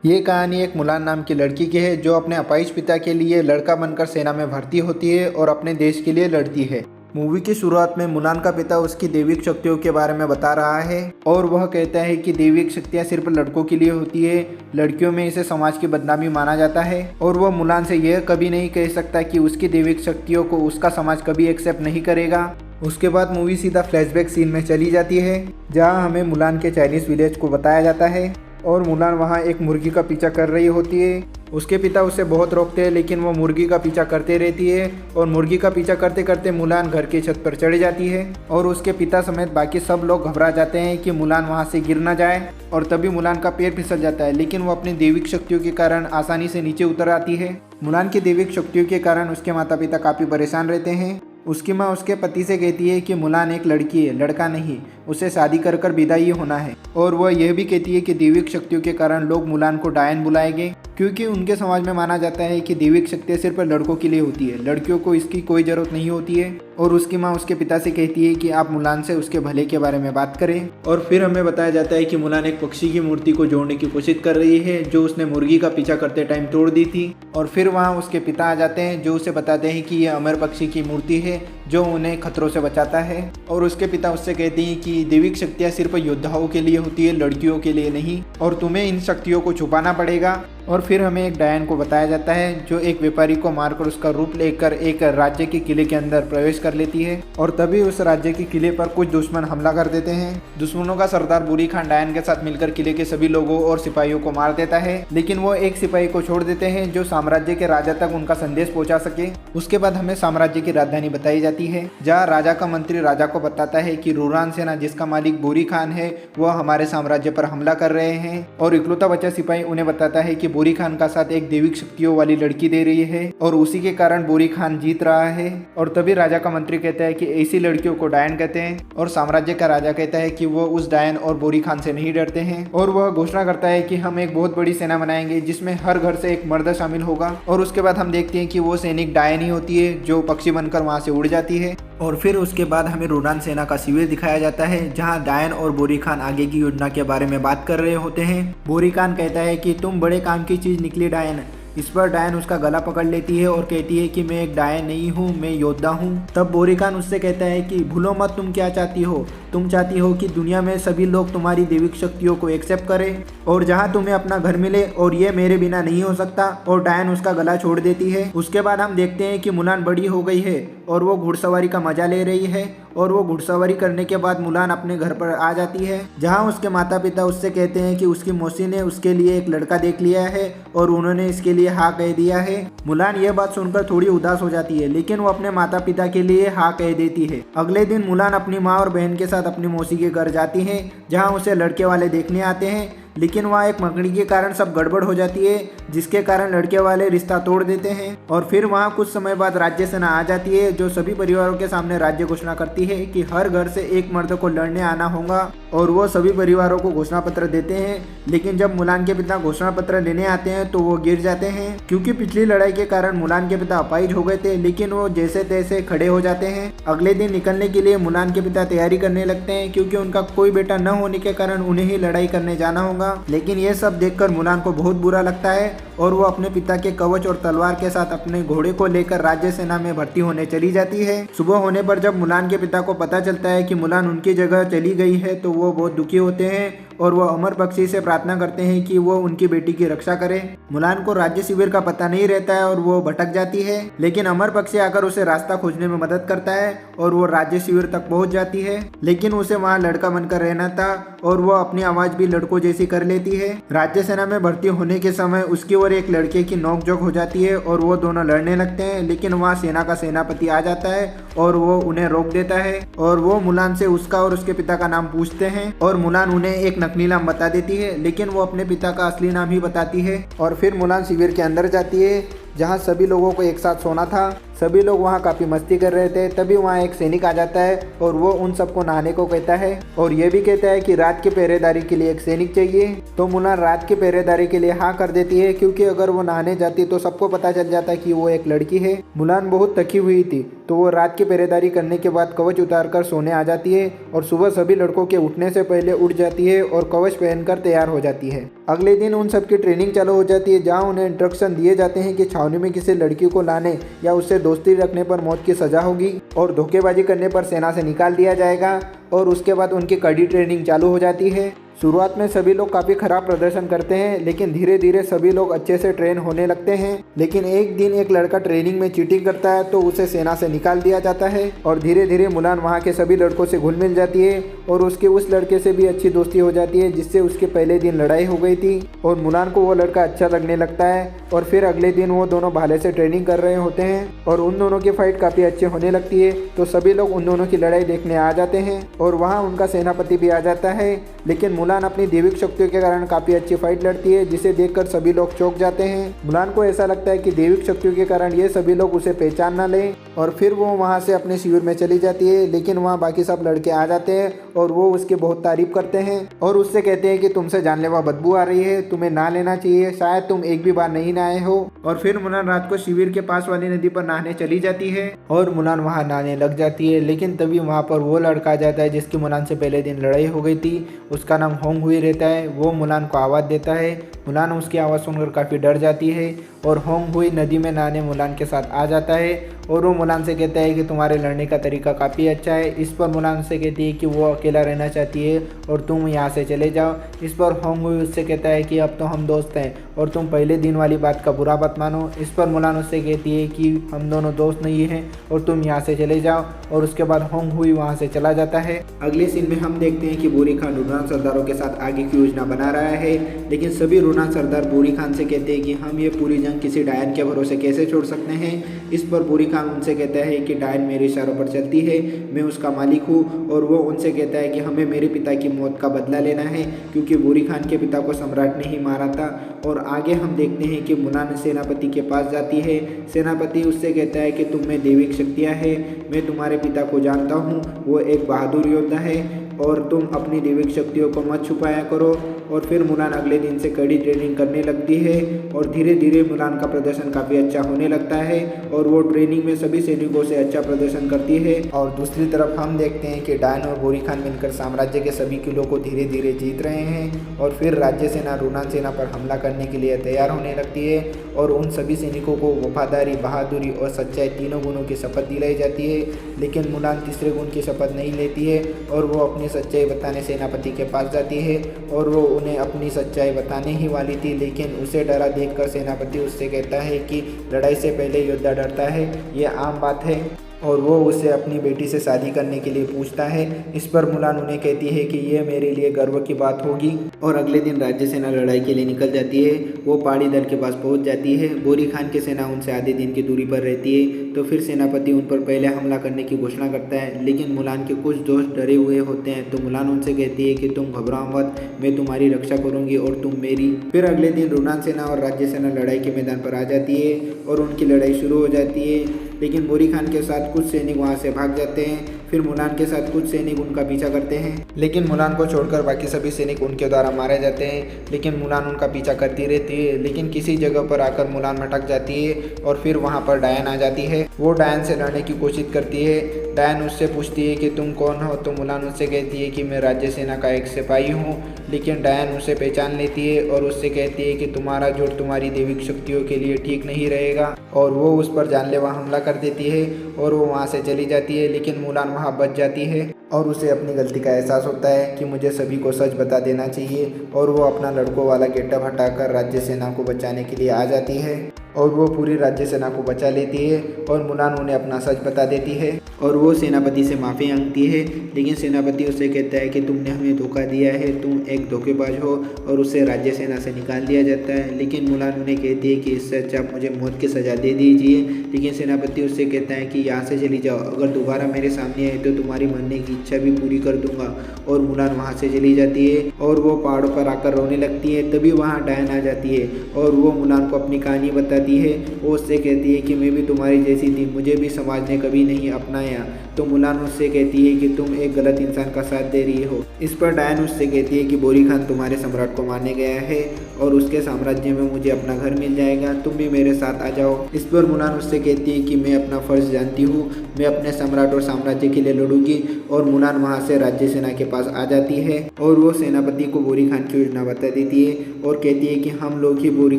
ये कहानी एक मुलान नाम की लड़की की है जो अपने अपाहिज पिता के लिए लड़का बनकर सेना में भर्ती होती है और अपने देश के लिए लड़ती है। मूवी की शुरुआत में मुलान का पिता उसकी दैविक शक्तियों के बारे में बता रहा है और वह कहता है कि दैविक शक्तियाँ सिर्फ लड़कों के लिए होती है, लड़कियों में इसे समाज की बदनामी माना जाता है और वह मुलान से यह कभी नहीं कह सकता कि उसकी दैविक शक्तियों को उसका समाज कभी एक्सेप्ट नहीं करेगा। उसके बाद मूवी सीधा फ्लैशबैक सीन में चली जाती है जहां हमें मुलान के चाइनीज विलेज को बताया जाता है और मुलान वहां एक मुर्गी का पीछा कर रही होती है। उसके पिता उसे बहुत रोकते हैं लेकिन वो मुर्गी का पीछा करते रहती है और मुर्गी का पीछा करते करते मुलान घर की छत पर चढ़ जाती है और उसके पिता समेत बाकी सब लोग घबरा जाते हैं कि मुलान वहां से गिर ना जाए और तभी मुलान का पैर फिसल जाता है, लेकिन वो अपनी दैविक शक्तियों के कारण आसानी से नीचे उतर आती है। मुलान की दैविक शक्तियों के कारण उसके माता पिता काफ़ी परेशान रहते हैं। उसकी माँ उसके पति से कहती है कि मुलान एक लड़की है, लड़का नहीं, उसे शादी कर कर विदाई होना है और वह यह भी कहती है कि दैविक शक्तियों के कारण लोग मुलान को डायन बुलाएंगे क्योंकि उनके समाज में माना जाता है कि दैविक शक्तियाँ सिर्फ लड़कों के लिए होती है, लड़कियों को इसकी कोई ज़रूरत नहीं होती है। और उसकी माँ उसके पिता से कहती है कि आप मुलान से उसके भले के बारे में बात करें। और फिर हमें बताया जाता है कि मुलान एक पक्षी की मूर्ति को जोड़ने की कोशिश कर रही है जो उसने मुर्गी का पीछा करते टाइम तोड़ दी थी और फिर वहाँ उसके पिता आ जाते हैं जो उसे बताते हैं कि यह अमर पक्षी की मूर्ति है जो उन्हें खतरों से बचाता है। और उसके पिता उससे कहते हैं कि दैविक शक्तियाँ सिर्फ योद्धाओं के लिए होती है, लड़कियों के लिए नहीं, और तुम्हें इन शक्तियों को छुपाना पड़ेगा। और फिर हमें एक डायन को बताया जाता है जो एक व्यापारी को मारकर उसका रूप लेकर एक राज्य के किले के अंदर प्रवेश कर लेती है और तभी उस राज्य के किले पर कुछ दुश्मन हमला कर देते हैं। दुश्मनों का सरदार बुरी खान डायन के साथ मिलकर किले के सभी लोगों और सिपाहियों को मार देता है, लेकिन वो एक सिपाही को छोड़ देते हैं जो साम्राज्य के राजा तक उनका संदेश पहुंचा सके। उसके बाद हमें साम्राज्य की राजधानी बताई जाती है जहाँ राजा का मंत्री राजा को बताता है कि रूरान सेना जिसका मालिक बुरी खान है वह हमारे साम्राज्य पर हमला कर रहे हैं और इकलौता बचा सिपाही उन्हें बताता है कि बुरी खान का साथ एक दैविक शक्तियों वाली लड़की दे रही है और उसी के कारण बुरी खान जीत रहा है। और तभी राजा का मंत्री कहता है कि ऐसी लड़कियों को डायन कहते हैं और साम्राज्य का राजा कहता है कि वो उस डायन और बुरी खान से नहीं डरते हैं और वह घोषणा करता है कि हम एक बहुत बड़ी सेना बनाएंगे जिसमें हर घर से एक मर्द शामिल होगा। और उसके बाद हम देखते हैं कि वो सैनिक डायन ही होती है जो पक्षी बनकर वहां से उड़ जाती है। और फिर उसके बाद हमें रूरान सेना का शिविर दिखाया जाता है जहां डायन और बोरी खान आगे की योजना के बारे में बात कर रहे होते हैं। बोरी खान कहता है कि तुम बड़े काम की चीज निकली डायन। इस पर डायन उसका गला पकड़ लेती है और कहती है कि मैं एक डायन नहीं हूँ, मैं योद्धा हूँ। तब बोरी खान उससे कहता है कि भूलो मत तुम क्या चाहती हो, तुम चाहती हो कि दुनिया में सभी लोग तुम्हारी दैविक शक्तियों को एक्सेप्ट करें और जहाँ तुम्हें अपना घर मिले और ये मेरे बिना नहीं हो सकता। और डायन उसका गला छोड़ देती है। उसके बाद हम देखते हैं कि मुलान बड़ी हो गई है और वो घुड़सवारी का मजा ले रही है और वो घुड़सवारी करने के बाद मुलान अपने घर पर आ जाती है जहाँ उसके माता पिता उससे कहते हैं कि उसकी मौसी ने उसके लिए एक लड़का देख लिया है और उन्होंने इसके लिए हाँ कह दिया है। मुलान यह बात सुनकर थोड़ी उदास हो जाती है लेकिन वो अपने माता पिता के लिए हाँ कह देती है। अगले दिन मुलान अपनी माँ और बहन के साथ अपनी मौसी के घर जाती है जहाँ उसे लड़के वाले देखने आते हैं, लेकिन वहाँ एक मकड़ी के कारण सब गड़बड़ हो जाती है जिसके कारण लड़के वाले रिश्ता तोड़ देते हैं। और फिर वहाँ कुछ समय बाद राज्य सेना आ जाती है जो सभी परिवारों के सामने राज्य घोषणा करती है कि हर घर से एक मर्द को लड़ने आना होगा और वो सभी परिवारों को घोषणा पत्र देते हैं। लेकिन जब मुलान के पिता घोषणा पत्र लेने आते हैं तो वो गिर जाते हैं क्योंकि पिछली लड़ाई के कारण मुलान के पिता अपाहिज हो गए थे, लेकिन वो जैसे तैसे खड़े हो जाते हैं। अगले दिन निकलने के लिए मुलान के पिता तैयारी करने लगते हैं क्योंकि उनका कोई बेटा न होने के कारण उन्हें ही लड़ाई करने जाना होगा। लेकिन ये सब देखकर मुलान को बहुत बुरा लगता है और वो अपने पिता के कवच और तलवार के साथ अपने घोड़े को लेकर राज्य सेना में भर्ती होने चली जाती है। सुबह होने पर जब मुलान के पिता को पता चलता है कि मुलान उनकी जगह चली गई है तो वो बहुत दुखी होते हैं और वो अमर पक्षी से प्रार्थना करते हैं कि वो उनकी बेटी की रक्षा करे। मुलान को राज्य शिविर का पता नहीं रहता है और वो भटक जाती है, लेकिन अमर पक्षी आकर उसे रास्ता खोजने में मदद करता है और वो राज्य शिविर तक पहुंच जाती है। लेकिन उसे वहां लड़का बनकर रहना था और वो अपनी आवाज भी लड़कों जैसी कर लेती है। राज्य सेना में भर्ती होने के समय उसकी और एक लड़के की नोकझोंक हो जाती है और वो दोनों लड़ने लगते हैं, लेकिन वहाँ सेना का सेनापति आ जाता है और वो उन्हें रोक देता है और वो मुलान से उसका और उसके पिता का नाम पूछते हैं और मुलान उन्हें एक नकली नाम बता देती है, लेकिन वो अपने पिता का असली नाम ही बताती है। और फिर मुलान शिविर के अंदर जाती है जहाँ सभी लोगों को एक साथ सोना था। सभी लोग वहाँ काफ़ी मस्ती कर रहे थे। तभी वहाँ एक सैनिक आ जाता है और वो उन सबको नहाने को कहता है और ये भी कहता है कि रात की पहरेदारी के लिए एक सैनिक चाहिए। तो मुलान रात की पहरेदारी के लिए हाँ कर देती है, क्योंकि अगर वो नहाने जाती तो सबको पता चल जाता कि वो एक लड़की है। मुलान बहुत थकी हुई थी, तो वो रात की पहरेदारी करने के बाद कवच उतारकर सोने आ जाती है और सुबह सभी लड़कों के उठने से पहले उठ जाती है और कवच पहनकर तैयार हो जाती है। अगले दिन उन सबकी ट्रेनिंग चालू हो जाती है, जहाँ उन्हें इंस्ट्रक्शन दिए जाते हैं कि छावनी में किसी लड़की को लाने या उससे दोस्ती रखने पर मौत की सज़ा होगी और धोखेबाजी करने पर सेना से निकाल दिया जाएगा। और उसके बाद उनकी कड़ी ट्रेनिंग चालू हो जाती है। शुरुआत में सभी लोग काफ़ी खराब प्रदर्शन करते हैं, लेकिन धीरे धीरे सभी लोग अच्छे से ट्रेन होने लगते हैं। लेकिन एक दिन एक लड़का ट्रेनिंग में चीटिंग करता है, तो उसे सेना से निकाल दिया जाता है और धीरे धीरे मुलान वहाँ के सभी लड़कों से घुल मिल जाती है और उसके उस लड़के से भी अच्छी दोस्ती हो जाती है जिससे उसके पहले दिन लड़ाई हो गई थी और मुलान को वो लड़का अच्छा लगने लगता है। और फिर अगले दिन वो दोनों भाले से ट्रेनिंग कर रहे होते हैं और उन दोनों की फाइट काफ़ी अच्छी होने लगती है। तो सभी लोग उन दोनों की लड़ाई देखने आ जाते हैं और वहाँ उनका सेनापति भी आ जाता है। लेकिन मुलान अपनी दैविक शक्तियों के कारण काफ़ी अच्छी फाइट लड़ती है, जिसे देखकर सभी लोग चौंक जाते हैं। मुलान को ऐसा लगता है कि दैविक शक्तियों के कारण ये सभी लोग उसे पहचान ना लें और फिर वो वहाँ से अपने शिविर में चली जाती है। लेकिन वहाँ बाकी सब लड़के आ जाते हैं और वो उसकी बहुत तारीफ करते हैं और उससे कहते हैं कि तुमसे जानलेवा बदबू आ रही है, तुम्हें ना लेना चाहिए, शायद तुम एक भी बार नहीं नहाए हो। और फिर मुलान रात को शिविर के पास वाली नदी पर नहाने चली जाती है और मुलान वहाँ नहाने लग जाती है। लेकिन तभी वहाँ पर वो लड़का आ जाता है जिसकी मुलान से पहले दिन लड़ाई हो गई थी। उसका नाम होंग हुई रहता है। वो मुलान को आवाज़ देता है। मुलान उसकी आवाज़ सुनकर काफ़ी डर जाती है और होंग हुई नदी में नहाने मुलान के साथ आ जाता है और वो मुलान से कहता है कि तुम्हारे लड़ने का तरीका काफ़ी अच्छा है। इस पर मुलान से कहती है कि वो अकेला रहना चाहती है और तुम यहाँ से चले जाओ। इस पर होंग हुई उससे कहता है कि अब तो हम दोस्त हैं और तुम पहले दिन वाली बात का बुरा मत मानो। इस पर मुलान उससे कहती है कि हम दोनों दोस्त नहीं हैं और तुम यहाँ से चले जाओ और उसके बाद होंग हुई वहाँ से चला जाता है। अगले सीन में हम देखते हैं कि बोरी खान रूनान सरदारों के साथ आगे की योजना बना रहा है, लेकिन सभी रूनान सरदार बोरी खान से कहते हैं कि हम ये पूरी जंग किसी डायन के भरोसे कैसे छोड़ सकते हैं। इस पर बोरी खान उनसे कहता है कि डायन मेरे इशारों पर चलती है, मैं उसका मालिक हूँ। और वो उनसे कहता है कि हमें मेरे पिता की मौत का बदला लेना है, क्योंकि बोरी खान के पिता को सम्राट ने ही मारा था। और आगे हम देखते हैं कि मुलान सेनापति के पास जाती है। सेनापति उससे कहता है कि तुम में दैविक शक्तियाँ हैं, मैं तुम्हारे पिता को जानता हूँ, वो एक बहादुर योद्धा है और तुम अपनी दैविक शक्तियों को मत छुपाया करो। और फिर मुलान अगले दिन से कड़ी ट्रेनिंग करने लगती है और धीरे धीरे मुलान का प्रदर्शन काफ़ी अच्छा होने लगता है और वो ट्रेनिंग में सभी सैनिकों से अच्छा प्रदर्शन करती है। और दूसरी तरफ हम देखते हैं कि डायन और बोरी खान मिलकर साम्राज्य के सभी किलों को धीरे धीरे जीत रहे हैं और फिर राज्य सेना रूनान सेना पर हमला करने के लिए तैयार होने लगती है और उन सभी सैनिकों को वफादारी, बहादुरी और सच्चाई तीनों गुणों की शपथ दिलाई जाती है। लेकिन मुलान तीसरे गुण की शपथ नहीं लेती है और वो अपनी सच्चाई बताने सेनापति के पास जाती है और वो उन्हें अपनी सच्चाई बताने ही वाली थी, लेकिन उसे डरा देखकर सेनापति उससे कहता है कि लड़ाई से पहले योद्धा डरता है, ये आम बात है। और वो उसे अपनी बेटी से शादी करने के लिए पूछता है। इस पर मुलान उन्हें कहती है कि ये मेरे लिए गर्व की बात होगी। और अगले दिन राज्य सेना लड़ाई के लिए निकल जाती है। वो पहाड़ी दल के पास पहुंच जाती है। बोरी खान की सेना उनसे आधे दिन की दूरी पर रहती है। तो फिर सेनापति उन पर पहले हमला करने की घोषणा करता है, लेकिन मुलान के कुछ दोस्त डरे हुए होते हैं। तो मुलान उनसे कहती है कि तुम घबराओ मत, मैं तुम्हारी रक्षा करूंगी और तुम मेरी। फिर अगले दिन रूनान सेना और राज्य सेना लड़ाई के मैदान पर आ जाती है और उनकी लड़ाई शुरू हो जाती है। लेकिन बोरी खान के साथ कुछ सैनिक वहां से भाग जाते हैं। फिर मुलान के साथ कुछ सैनिक उनका पीछा करते हैं, लेकिन मुलान को छोड़कर बाकी सभी सैनिक उनके द्वारा मारे जाते हैं। लेकिन मुलान उनका पीछा करती रहती है, लेकिन किसी जगह पर आकर मुलान भटक जाती है और फिर वहां पर डायन आ जाती है। वो डायन से लड़ने की कोशिश करती है। डायन उससे पूछती है कि तुम कौन हो। तो मुलान उससे कहती है कि मैं राज्य सेना का एक सिपाही हूँ। लेकिन डायन उसे पहचान लेती है और उससे कहती है कि तुम्हारा झूठ तुम्हारी दैविक शक्तियों के लिए ठीक नहीं रहेगा और वो उस पर जानलेवा हमला कर देती है और वो वहाँ से चली जाती है। लेकिन मुलान वहाँ बच जाती है और उसे अपनी गलती का एहसास होता है कि मुझे सभी को सच बता देना चाहिए और वो अपना लड़कों वाला गेटअप हटाकर राज्य सेना को बचाने के लिए आ जाती है और वो पूरी राज्य सेना को बचा लेती है और मुलान उन्हें अपना सच बता देती है और वो वो सेनापति से माफ़ी मांगती है, लेकिन सेनापति उससे कहता है कि तुमने हमें धोखा दिया है, तुम एक धोखेबाज हो, और उससे राज्य सेना से निकाल दिया जाता है। लेकिन मुलान उन्हें कहती है कि इससे अच्छा आप मुझे मौत की सज़ा दे दीजिए। लेकिन सेनापति उससे कहता है कि यहाँ से चली जाओ, अगर दोबारा मेरे सामने आए तो तुम्हारी मरने की इच्छा भी पूरी कर दूंगा। और मुलान वहाँ से चली जाती है और वो पहाड़ों पर आकर रोने लगती है। तभी वहाँ डायन आ जाती है और वो मुलान को अपनी कहानी बताती है। वो उससे कहती है कि मैं भी तुम्हारी जैसी थी, मुझे भी समाज ने कभी नहीं अपनाया। तो मुलान उससे कहती है कि तुम एक गलत इंसान का साथ दे रही हो। इस पर डायन उससे कहती है कि बोरी खान तुम्हारे सम्राट को मारने गया है और उसके साम्राज्य में मुझे अपना घर मिल जाएगा, तुम भी मेरे साथ आ जाओ। इस पर मुलान उससे कहती है कि मैं अपना फर्ज जानती हूँ, मैं अपने सम्राट और साम्राज्य के लिए लड़ूंगी। और मुलान वहाँ से राज्य सेना के पास आ जाती है और वो सेनापति को बोरी खान की योजना बता देती है और कहती है कि हम लोग ही बोरी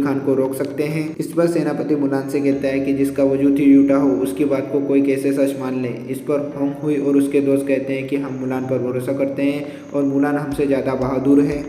खान को रोक सकते हैं। इस पर सेनापति मुलान से कहता है कि जिसका वजूद ही झूठा हो उसकी बात को कोई कैसे सच मान ले। इस पर होंग हुई और उसके दोस्त कहते हैं कि हम मुलान पर भरोसा करते हैं और मुलान हमसे ज़्यादा बहादुर है।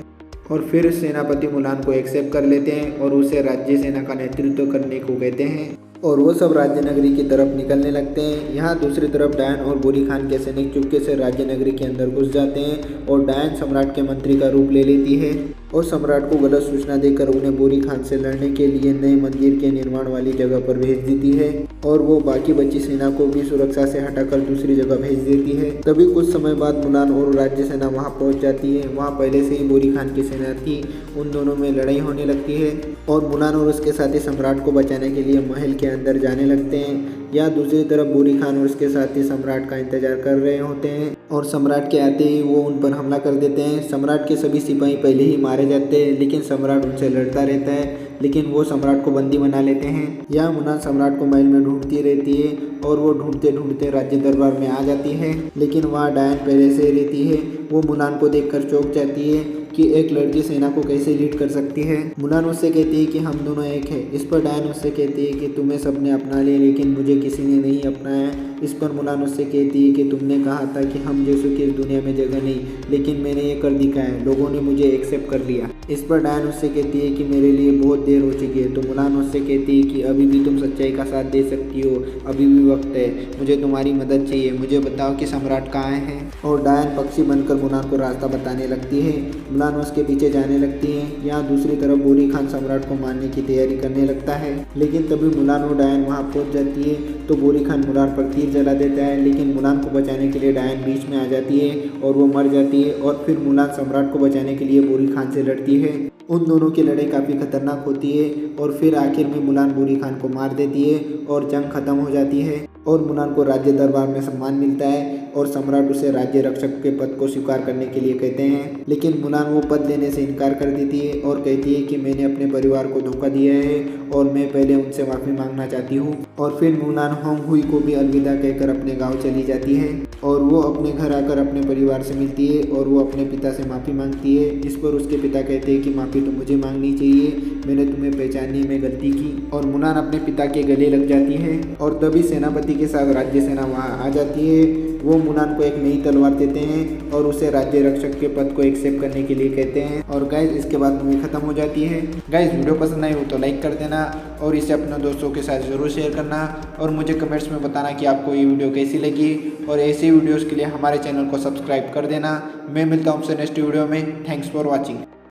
और फिर सेनापति मुलान को एक्सेप्ट कर लेते हैं और उसे राज्य सेना का नेतृत्व करने को कहते हैं और वो सब राज्य नगरी की तरफ निकलने लगते हैं। यहाँ दूसरी तरफ डायन और बोरी खान के सैनिक चुपके से राज्य नगरी के अंदर घुस जाते हैं और डायन सम्राट के मंत्री का रूप ले लेती है और सम्राट को गलत सूचना देकर उन्हें बोरी खान से लड़ने के लिए नए मंदिर के निर्माण वाली जगह पर भेज देती है और वो बाकी बची सेना को भी सुरक्षा से हटाकर दूसरी जगह भेज देती है। तभी कुछ समय बाद मुलान और राज्य सेना वहाँ पहुँच जाती है। वहाँ पहले से ही बोरी खान की सेना थी, उन दोनों में लड़ाई होने लगती है और मुलान और उसके साथी सम्राट को बचाने के लिए महल के अंदर जाने लगते हैं। यहाँ दूसरी तरफ बोरी खान और उसके साथी सम्राट का इंतजार कर रहे होते हैं और सम्राट के आते ही वो उन पर हमला कर देते हैं। सम्राट के सभी सिपाही पहले ही मारे जाते हैं, लेकिन सम्राट उनसे लड़ता रहता है, लेकिन वो सम्राट को बंदी बना लेते हैं। यहाँ मुलान सम्राट को महल में ढूंढती रहती है और वो ढूंढते ढूंढते राज्य दरबार में आ जाती है, लेकिन वहाँ डायन पहले से रहती है। वो मुलान को देखकर चौंक जाती है कि एक लड़की सेना को कैसे लीड कर सकती है। मुलान उससे कहती है कि हम दोनों एक है। इस पर डायन उससे कहती है कि तुम्हें सबने अपना लिया लेकिन मुझे किसी ने नहीं अपनाया। इस पर मुलान उससे कहती है कि तुमने कहा था कि हम जैसों की इस दुनिया में जगह नहीं, लेकिन मैंने ये कर दिखाया, लोगों ने मुझे एक्सेप्ट कर लिया। इस पर डायन उससे कहती है कि मेरे लिए बहुत देर हो चुकी है। तो मुलान उससे कहती है कि अभी भी तुम सच्चाई का साथ दे सकती हो, अभी भी वक्त है, मुझे तुम्हारी मदद चाहिए, मुझे बताओ कि सम्राट कहाँ है। और डायन पक्षी बनकर मुलान को रास्ता बताने लगती है। मुलान उसके पीछे जाने लगती है। यहाँ दूसरी तरफ बोरी खान सम्राट को मारने की तैयारी करने लगता है, लेकिन तभी मुलान और डायन वहाँ पहुँच जाती है तो बोरी खान मुलान पर तीर चला देता है, लेकिन मुलान को बचाने के लिए डायन बीच में आ जाती है और वो मर जाती है। और फिर मुलान सम्राट को बचाने के लिए बोरी खान से लड़ती है। उन दोनों की लड़ाई काफ़ी खतरनाक होती है और फिर आखिर में मुलान बोरी खान को मार देती है और जंग खत्म हो जाती है और मुलान को राज्य दरबार में सम्मान मिलता है और सम्राट उसे राज्य रक्षक के पद को स्वीकार करने के लिए कहते हैं, लेकिन मुलान वो पद लेने से इनकार कर देती है और कहती है कि मैंने अपने परिवार को धोखा दिया है और मैं पहले उनसे माफ़ी मांगना चाहती हूँ। और फिर मुलान होंग हुई को भी अलविदा कहकर अपने गाँव चली जाती है और वो अपने घर आकर अपने परिवार से मिलती है और वो अपने पिता से माफ़ी मांगती है। इस पर उसके पिता कहते हैं कि माफ़ी तो मुझे मांगनी चाहिए, मैंने तुम्हें पहचानने में गलती की। और मुलान अपने पिता के गले लग जाती है और तभी सेनापति के साथ राज्य सेना वहाँ आ जाती है। वो मुलान को एक नई तलवार देते हैं और उसे राज्य रक्षक के पद को एक्सेप्ट करने के लिए कहते हैं। और गाइस इसके बाद मूवी खत्म हो जाती है। गाइस वीडियो पसंद आई हो तो लाइक कर देना और इसे अपने दोस्तों के साथ ज़रूर शेयर करना और मुझे कमेंट्स में बताना कि आपको ये वीडियो कैसी लगी और ऐसी वीडियोज़ के लिए हमारे चैनल को सब्सक्राइब कर देना। मैं मिलता हूँ आपसे नेक्स्ट वीडियो में। Thanks for watching.